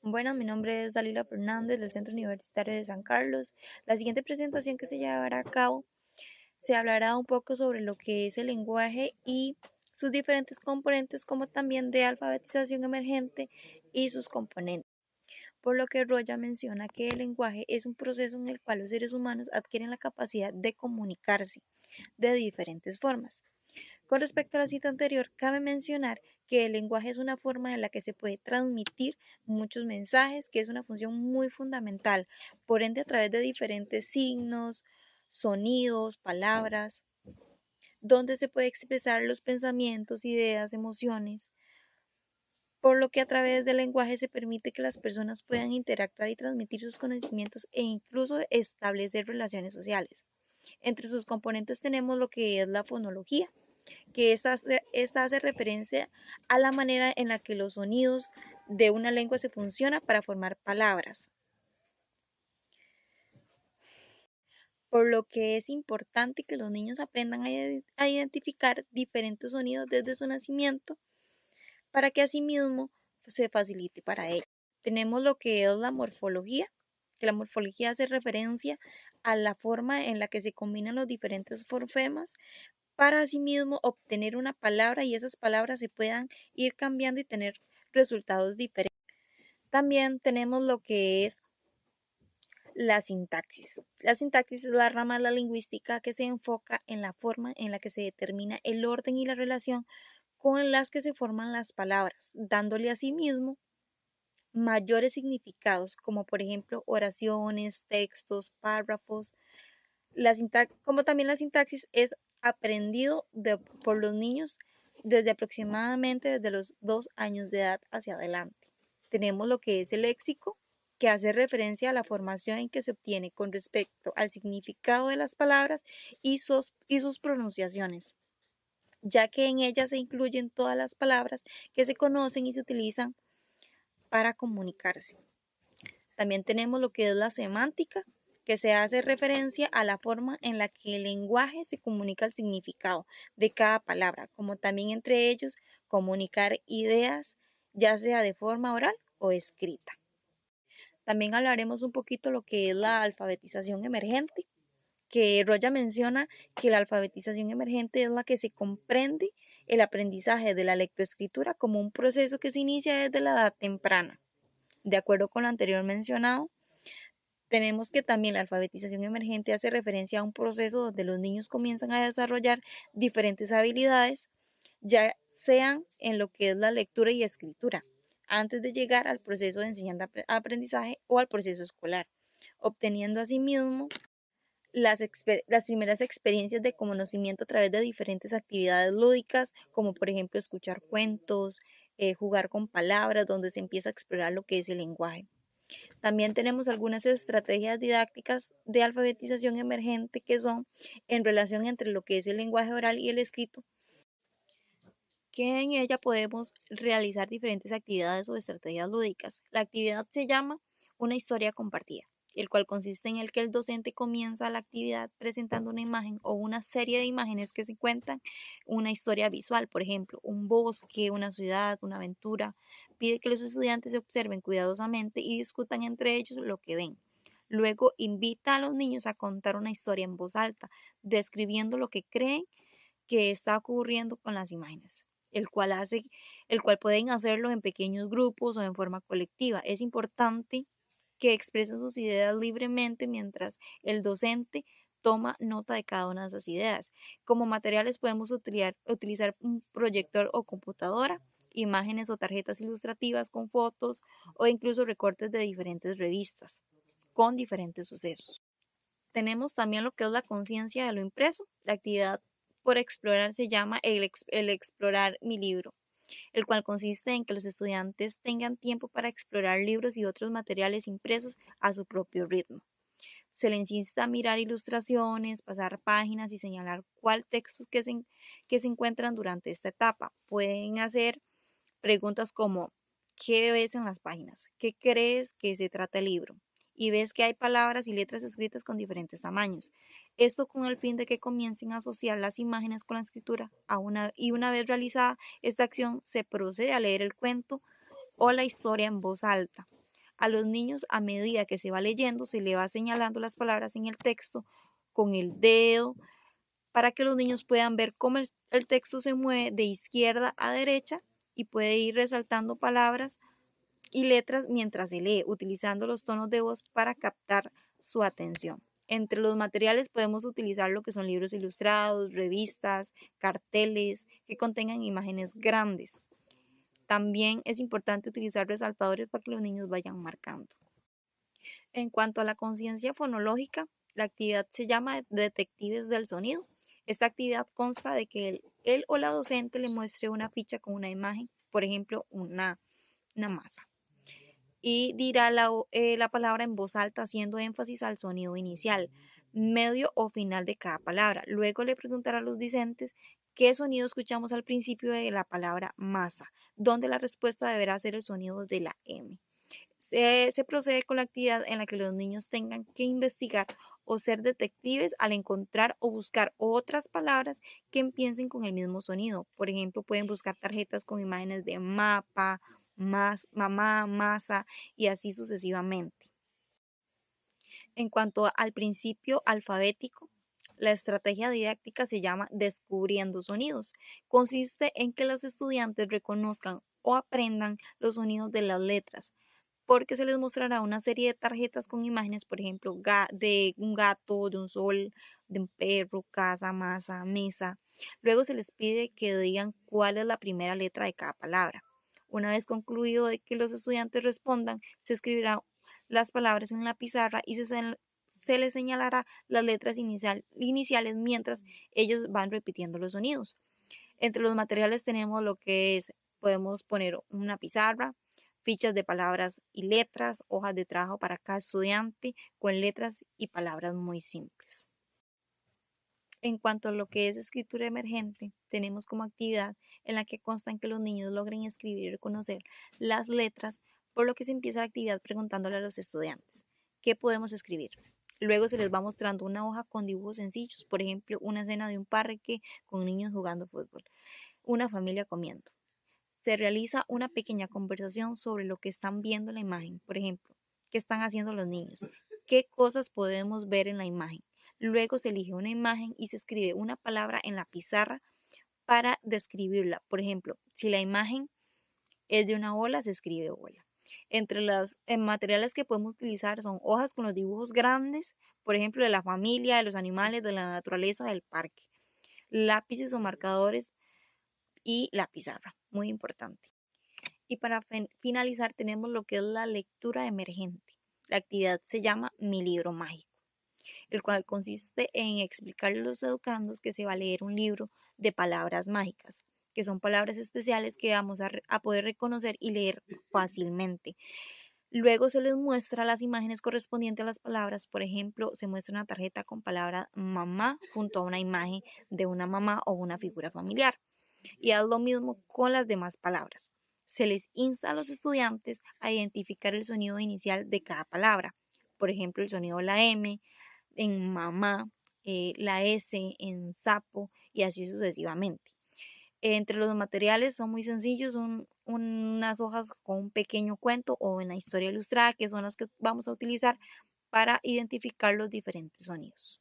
Bueno, mi nombre es Dalila Fernández del Centro Universitario de San Carlos. La siguiente presentación que se llevará a cabo se hablará un poco sobre lo que es el lenguaje y sus diferentes componentes, como también de alfabetización emergente y sus componentes. Por lo que Roya menciona que el lenguaje es un proceso en el cual los seres humanos adquieren la capacidad de comunicarse de diferentes formas. Con respecto a la cita anterior, cabe mencionar que el lenguaje es una forma en la que se puede transmitir muchos mensajes, que es una función muy fundamental, por ende a través de diferentes signos, sonidos, palabras, donde se puede expresar los pensamientos, ideas, emociones, por lo que a través del lenguaje se permite que las personas puedan interactuar y transmitir sus conocimientos e incluso establecer relaciones sociales. Entre sus componentes tenemos lo que es la fonología, que esta hace referencia a la manera en la que los sonidos de una lengua se funcionan para formar palabras. Por lo que es importante que los niños aprendan a identificar diferentes sonidos desde su nacimiento para que asimismo se facilite para ellos. Tenemos lo que es la morfología, que la morfología hace referencia a la forma en la que se combinan los diferentes morfemas para asimismo obtener una palabra y esas palabras se puedan ir cambiando y tener resultados diferentes. También tenemos lo que es la sintaxis. La sintaxis es la rama de la lingüística que se enfoca en la forma en la que se determina el orden y la relación con las que se forman las palabras, dándole asimismo mayores significados, como por ejemplo oraciones, textos, párrafos. Como también la sintaxis es aprendido por los niños desde aproximadamente desde los 2 años de edad hacia adelante. Tenemos lo que es el léxico, que hace referencia a la formación en que se obtiene con respecto al significado de las palabras y sus pronunciaciones, ya que en ella se incluyen todas las palabras que se conocen y se utilizan para comunicarse. También tenemos lo que es la semántica, que se hace referencia a la forma en la que el lenguaje se comunica el significado de cada palabra, como también entre ellos comunicar ideas, ya sea de forma oral o escrita. También hablaremos un poquito lo que es la alfabetización emergente, que Roya menciona que la alfabetización emergente es la que se comprende el aprendizaje de la lectoescritura como un proceso que se inicia desde la edad temprana. De acuerdo con lo anterior mencionado, tenemos que también la alfabetización emergente hace referencia a un proceso donde los niños comienzan a desarrollar diferentes habilidades, ya sean en lo que es la lectura y escritura, antes de llegar al proceso de enseñanza-aprendizaje o al proceso escolar, obteniendo asimismo las primeras experiencias de conocimiento a través de diferentes actividades lúdicas, como por ejemplo escuchar cuentos, jugar con palabras, donde se empieza a explorar lo que es el lenguaje. También tenemos algunas estrategias didácticas de alfabetización emergente que son en relación entre lo que es el lenguaje oral y el escrito, que en ella podemos realizar diferentes actividades o estrategias lúdicas. La actividad se llama una historia compartida, el cual consiste en el que el docente comienza la actividad presentando una imagen o una serie de imágenes que se cuentan una historia visual, por ejemplo, un bosque, una ciudad, una aventura. Pide que los estudiantes se observen cuidadosamente y discutan entre ellos lo que ven. Luego invita a los niños a contar una historia en voz alta, describiendo lo que creen que está ocurriendo con las imágenes, el cual pueden hacerlo en pequeños grupos o en forma colectiva. Es importante que expresen sus ideas libremente mientras el docente toma nota de cada una de esas ideas. Como materiales podemos utilizar un proyector o computadora, imágenes o tarjetas ilustrativas con fotos o incluso recortes de diferentes revistas con diferentes sucesos. Tenemos también lo que es la conciencia de lo impreso. La actividad por explorar se llama el explorar mi libro, el cual consiste en que los estudiantes tengan tiempo para explorar libros y otros materiales impresos a su propio ritmo. Se les insta a mirar ilustraciones, pasar páginas y señalar cuál textos que se encuentran durante esta etapa. Pueden hacer preguntas como ¿qué ves en las páginas? ¿Qué crees que se trata el libro? Y ves que hay palabras y letras escritas con diferentes tamaños. Esto con el fin de que comiencen a asociar las imágenes con la escritura y una vez realizada esta acción se procede a leer el cuento o la historia en voz alta. A los niños, a medida que se va leyendo, se le va señalando las palabras en el texto con el dedo para que los niños puedan ver cómo el texto se mueve de izquierda a derecha y puede ir resaltando palabras y letras mientras se lee, utilizando los tonos de voz para captar su atención. Entre los materiales podemos utilizar lo que son libros ilustrados, revistas, carteles que contengan imágenes grandes. También es importante utilizar resaltadores para que los niños vayan marcando. En cuanto a la conciencia fonológica, la actividad se llama detectives del sonido. Esta actividad consta de que él o la docente le muestre una ficha con una imagen, por ejemplo, una masa, y dirá la palabra en voz alta haciendo énfasis al sonido inicial, medio o final de cada palabra. Luego le preguntará a los discentes qué sonido escuchamos al principio de la palabra masa, donde la respuesta deberá ser el sonido de la M. Se procede con la actividad en la que los niños tengan que investigar o ser detectives al encontrar o buscar otras palabras que empiecen con el mismo sonido. Por ejemplo, pueden buscar tarjetas con imágenes de mapa, mamá, masa y así sucesivamente. En cuanto al principio alfabético, la estrategia didáctica se llama descubriendo sonidos. Consiste en que los estudiantes reconozcan o aprendan los sonidos de las letras, porque se les mostrará una serie de tarjetas con imágenes, por ejemplo, de un gato, de un sol, de un perro, casa, masa, mesa. Luego se les pide que digan cuál es la primera letra de cada palabra. Una vez concluido de que los estudiantes respondan, se escribirá las palabras en la pizarra y se les señalará las letras iniciales mientras ellos van repitiendo los sonidos. Entre los materiales tenemos lo que es, podemos poner una pizarra, fichas de palabras y letras, hojas de trabajo para cada estudiante con letras y palabras muy simples. En cuanto a lo que es escritura emergente, tenemos como actividad en la que constan que los niños logren escribir y reconocer las letras, por lo que se empieza la actividad preguntándole a los estudiantes, ¿qué podemos escribir? Luego se les va mostrando una hoja con dibujos sencillos, por ejemplo, una escena de un parque con niños jugando fútbol, una familia comiendo. Se realiza una pequeña conversación sobre lo que están viendo en la imagen, por ejemplo, ¿qué están haciendo los niños? ¿Qué cosas podemos ver en la imagen? Luego se elige una imagen y se escribe una palabra en la pizarra para describirla. Por ejemplo, si la imagen es de una ola, se escribe ola. Entre los materiales que podemos utilizar son hojas con los dibujos grandes, por ejemplo, de la familia, de los animales, de la naturaleza, del parque, lápices o marcadores y la pizarra, muy importante. Y para finalizar tenemos lo que es la lectura emergente. La actividad se llama Mi Libro Mágico, el cual consiste en explicarle a los educandos que se va a leer un libro de palabras mágicas, que son palabras especiales que vamos a poder reconocer y leer fácilmente. Luego se les muestra las imágenes correspondientes a las palabras. Por ejemplo, se muestra una tarjeta con palabra mamá junto a una imagen de una mamá o una figura familiar. Y haz lo mismo con las demás palabras. Se les insta a los estudiantes a identificar el sonido inicial de cada palabra. Por ejemplo, el sonido de la M en mamá, la S en sapo y así sucesivamente. Entre los materiales son muy sencillos, unas hojas con un pequeño cuento o una historia ilustrada, que son las que vamos a utilizar para identificar los diferentes sonidos.